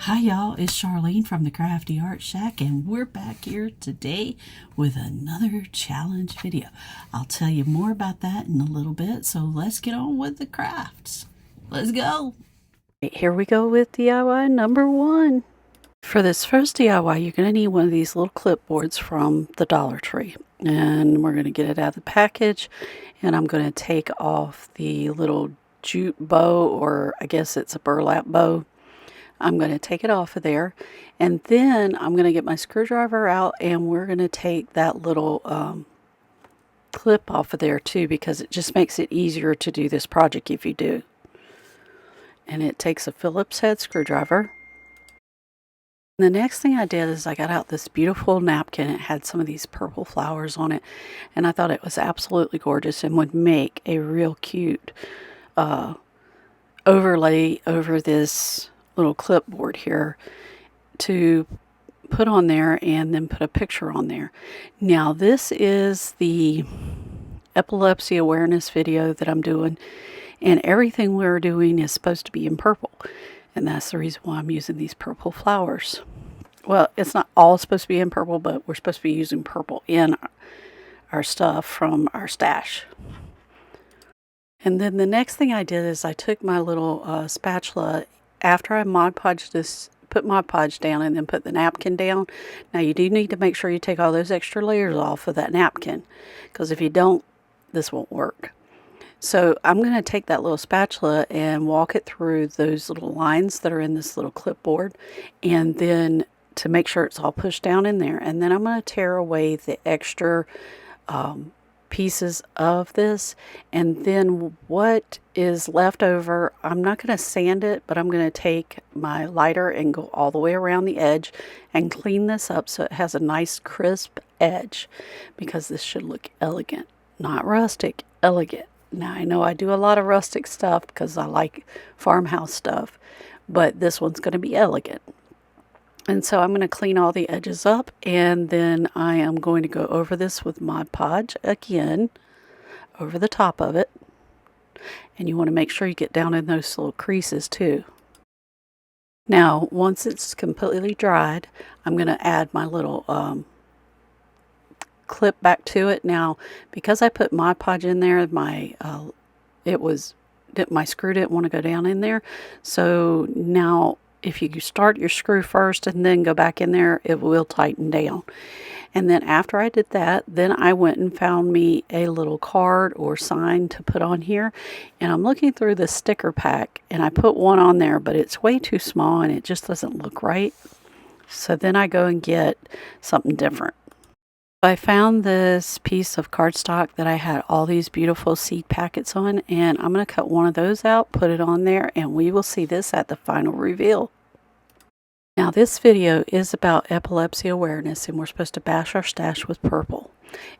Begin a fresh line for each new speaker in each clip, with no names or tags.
Hi y'all, it's Charlene from the Crafty Art Shack, and we're back here today with another challenge video. I'll tell you more about that in a little bit, so let's get on with the crafts. Let's go! Here we go with DIY number 1. For this first DIY, you're going to need one of these little clipboards from the Dollar Tree. And we're going to get it out of the package, and I'm going to take off the little jute bow, or I guess it's a burlap bow. I'm going to take it off of there, and then I'm going to get my screwdriver out, and we're going to take that little clip off of there too, because it just makes it easier to do this project if you do. And it takes a Phillips head screwdriver. The next thing I did is I got out this beautiful napkin. It had some of these purple flowers on it, and I thought it was absolutely gorgeous and would make a real cute overlay over this little clipboard here to put on there, and then put a picture on there. Now this is the epilepsy awareness video that I'm doing, and everything we're doing is supposed to be in purple, and that's the reason why I'm using these purple flowers. Well, it's not all supposed to be in purple, but we're supposed to be using purple in our stuff from our stash. And then the next thing I did is I took my little spatula after I Mod Podged this, put Mod Podge down and then put the napkin down. Now you do need to make sure you take all those extra layers off of that napkin, because if you don't, this won't work. So I'm going to take that little spatula and walk it through those little lines that are in this little clipboard, and then to make sure it's all pushed down in there. And then I'm going to tear away the extra pieces of this, and then what is left over, I'm not going to sand it, but I'm going to take my lighter and go all the way around the edge and clean this up so it has a nice crisp edge, because this should look elegant, not rustic, elegant. Now I know I do a lot of rustic stuff because I like farmhouse stuff, but this one's going to be elegant. And so I'm going to clean all the edges up, and then I am going to go over this with Mod Podge again, over the top of it. And you want to make sure you get down in those little creases too. Now, once it's completely dried, I'm going to add my little clip back to it. Now, because I put Mod Podge in there, my screw didn't want to go down in there. So now, if you start your screw first and then go back in there, it will tighten down. And then after I did that, then I went and found me a little card or sign to put on here. And I'm looking through the sticker pack, and I put one on there, but it's way too small and it just doesn't look right. So then I go and get something different. I found this piece of cardstock that I had all these beautiful seed packets on, and I'm going to cut one of those out, put it on there, and we will see this at the final reveal. Now this video is about epilepsy awareness, and we're supposed to bash our stash with purple.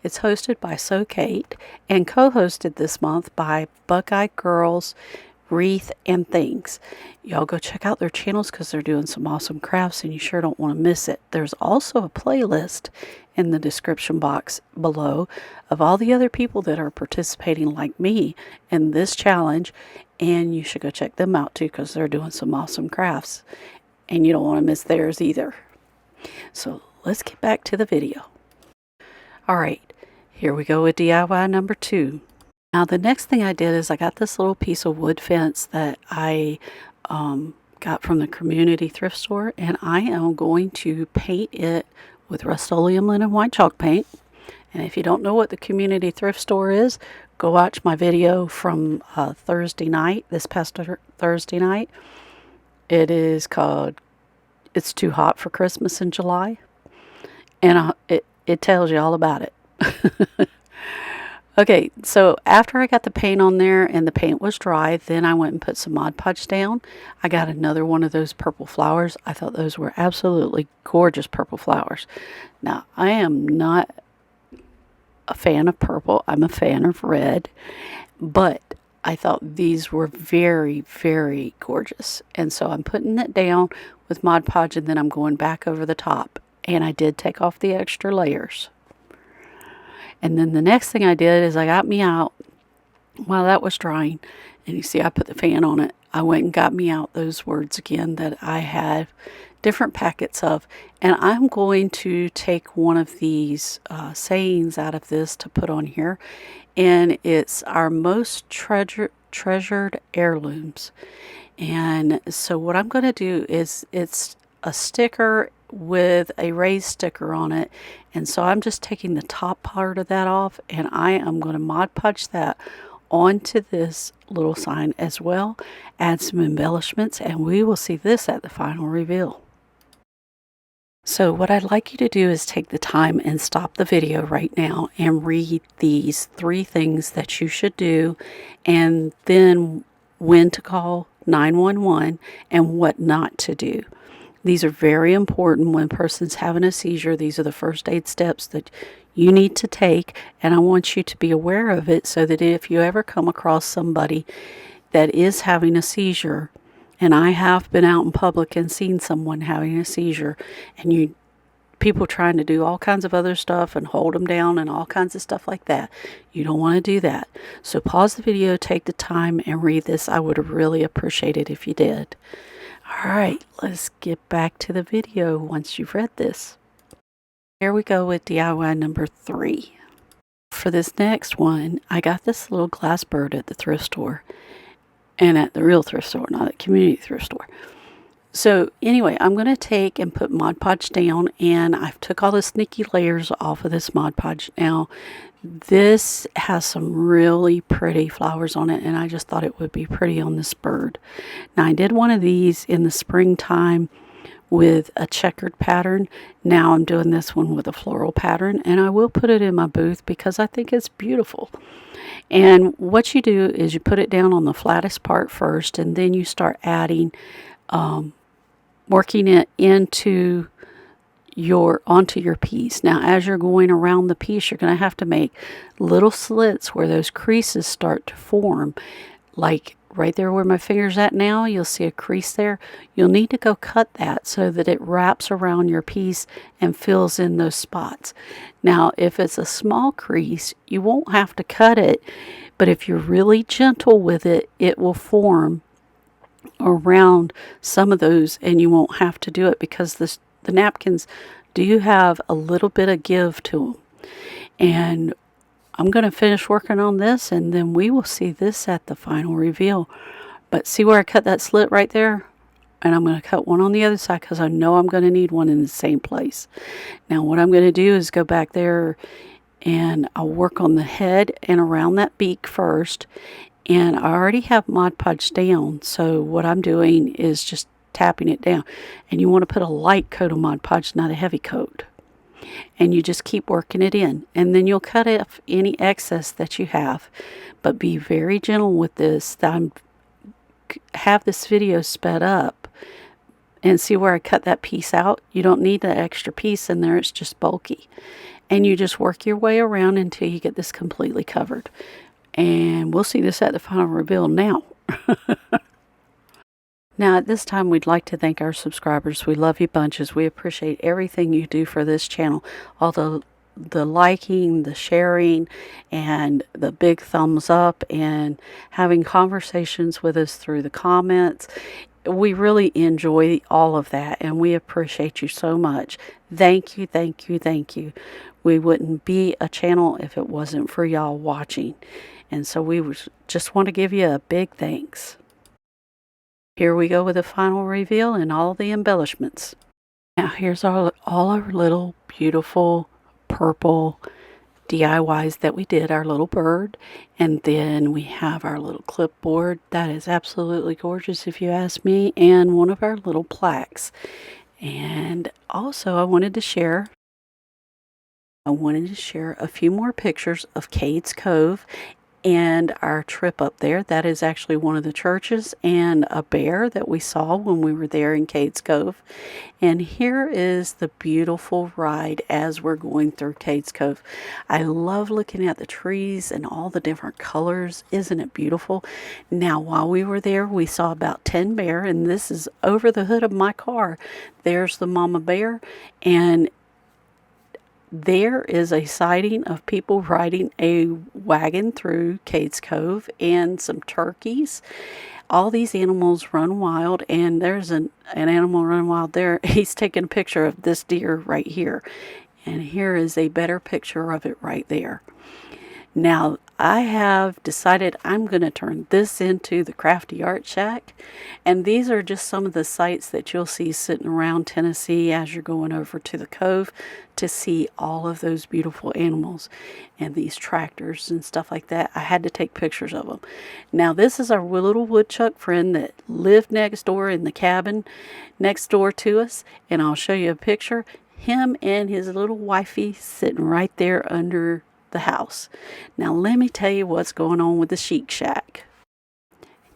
It's hosted by So Kate and co-hosted this month by Buckeye Girls, Wreath, and Things. Y'all go check out their channels because they're doing some awesome crafts, and you sure don't want to miss it. There's also a playlist in the description box below of all the other people that are participating like me in this challenge, and you should go check them out too because they're doing some awesome crafts, and you don't want to miss theirs either. So let's get back to the video. Alright, here we go with DIY number 2. Now the next thing I did is I got this little piece of wood fence that I got from the community thrift store, and I am going to paint it with Rust-Oleum Linen White Chalk paint. And if you don't know what the community thrift store is, go watch my video from Thursday night, this past Thursday night. It is called It's Too Hot for Christmas in July, and it tells you all about it. Okay, so after I got the paint on there and the paint was dry, then I went and put some Mod Podge down. I got another one of those purple flowers. I thought those were absolutely gorgeous purple flowers. Now, I am not a fan of purple. I'm a fan of red, but I thought these were very, very gorgeous. And so I'm putting it down with Mod Podge, and then I'm going back over the top. And I did take off the extra layers. And then the next thing I did is I got me out While that was drying, and you see I put the fan on it, I went and got me out those words again that I had different packets of, and I'm going to take one of these sayings out of this to put on here, and it's our most treasured heirlooms. And so what I'm going to do is, it's a sticker with a raised sticker on it, and so I'm just taking the top part of that off, and I am going to Mod Podge that onto this little sign as well, add some embellishments, and we will see this at the final reveal. So what I'd like you to do is take the time and stop the video right now and read these 3 things that you should do, and then when to call 911 and what not to do. These are very important when a person's having a seizure. These are the first aid steps that you need to take, and I want you to be aware of it so that if you ever come across somebody that is having a seizure, and I have been out in public and seen someone having a seizure, and people trying to do all kinds of other stuff and hold them down and all kinds of stuff like that. You don't want to do that. So pause the video, take the time, and read this. I would really appreciate it if you did. All right, let's get back to the video once you've read this. Here we go with DIY number 3. For this next one, I got this little glass bird at the thrift store, and at the real thrift store, not at community thrift store. So anyway, I'm going to take and put Mod Podge down, and I've took all the sneaky layers off of this Mod Podge. Now, this has some really pretty flowers on it, and I just thought it would be pretty on this bird. Now, I did one of these in the springtime with a checkered pattern. Now I'm doing this one with a floral pattern, and I will put it in my booth because I think it's beautiful. And what you do is you put it down on the flattest part first, and then you start adding, working it onto your piece. Now, as you're going around the piece, you're going to have to make little slits where those creases start to form. Like right there where my finger's at now, you'll see a crease there. You'll need to go cut that so that it wraps around your piece and fills in those spots. Now, if it's a small crease, you won't have to cut it, but if you're really gentle with it, it will form around some of those, and you won't have to do it because the napkins do have a little bit of give to them. And I'm going to finish working on this, and then we will see this at the final reveal. But see where I cut that slit right there? And I'm going to cut one on the other side because I know I'm going to need one in the same place. Now what I'm going to do is go back there, and I'll work on the head and around that beak first. And I already have Mod Podge down, so what I'm doing is just tapping it down. And you want to put a light coat of Mod Podge, not a heavy coat. And you just keep working it in, and then you'll cut off any excess that you have. But be very gentle with this. Have this video sped up, and see where I cut that piece out? You don't need that extra piece in there, it's just bulky. And you just work your way around until you get this completely covered. And we'll see this at the final reveal now. Now, at this time, we'd like to thank our subscribers. We love you bunches. We appreciate everything you do for this channel. All the liking, the sharing, and the big thumbs up, and having conversations with us through the comments. We really enjoy all of that, and we appreciate you so much. Thank you, thank you, thank you. We wouldn't be a channel if it wasn't for y'all watching. And so we just want to give you a big thanks. Here we go with the final reveal and all the embellishments. Now here's all our little beautiful purple DIYs that we did, our little bird. And then we have our little clipboard. That is absolutely gorgeous if you ask me. And one of our little plaques. And also I wanted to share a few more pictures of Cades Cove and our trip up there. That is actually one of the churches and a bear that we saw when we were there in Cades Cove. And here is the beautiful ride as we're going through Cades Cove. I love looking at the trees and all the different colors. Isn't it beautiful? Now, while we were there, we saw about 10 bear, and this is over the hood of my car. There's the mama bear, and there is a sighting of people riding a wagon through Cades Cove and some turkeys. All these animals run wild, and there's an animal running wild there. He's taking a picture of this deer right here. And here is a better picture of it right there. Now, I have decided I'm going to turn this into the Crafty Art Shack. And these are just some of the sights that you'll see sitting around Tennessee as you're going over to the cove to see all of those beautiful animals and these tractors and stuff like that. I had to take pictures of them. Now, this is our little woodchuck friend that lived next door in the cabin next door to us. And I'll show you a picture. Him and his little wifey sitting right there under the house. Now let me tell you what's going on with the Chic Shack.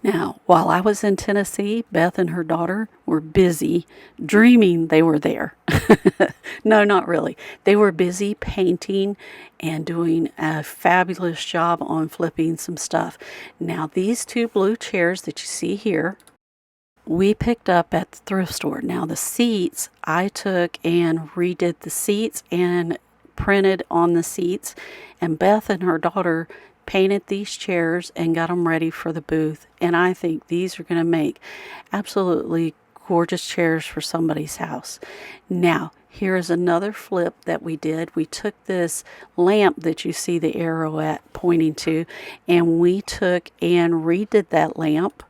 Now, while I was in Tennessee, Beth and her daughter were busy dreaming they were there. No, not really. They were busy painting and doing a fabulous job on flipping some stuff. Now, these two blue chairs that you see here, we picked up at the thrift store. Now, the seats, I took and redid the seats and printed on the seats, and Beth and her daughter painted these chairs and got them ready for the booth. And I think these are going to make absolutely gorgeous chairs for somebody's house. Now, here is another flip that we did. We took this lamp that you see the arrow at pointing to, and we took and redid that lamp.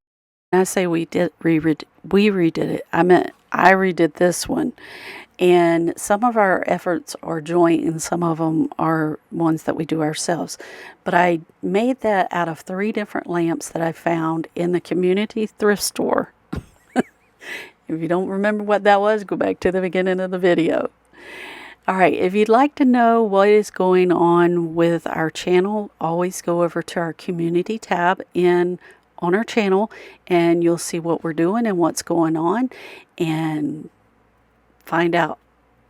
I say we redid it. I meant I redid this one. And some of our efforts are joint and some of them are ones that we do ourselves. But I made that out of 3 different lamps that I found in the community thrift store. If you don't remember what that was, go back to the beginning of the video. All right, if you'd like to know what is going on with our channel, always go over to our community tab on our channel, and you'll see what we're doing and what's going on, and find out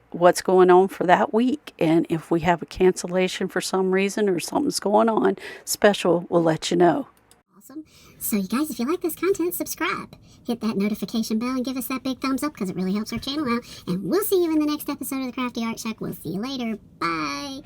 what's going on for that week. And if we have a cancellation for some reason or something's going on special, we'll let you know.
Awesome. So you guys, if you like this content, subscribe. Hit that notification bell and give us that big thumbs up because it really helps our channel out. And we'll see you in the next episode of the Crafty Art Shack. We'll see you later. Bye.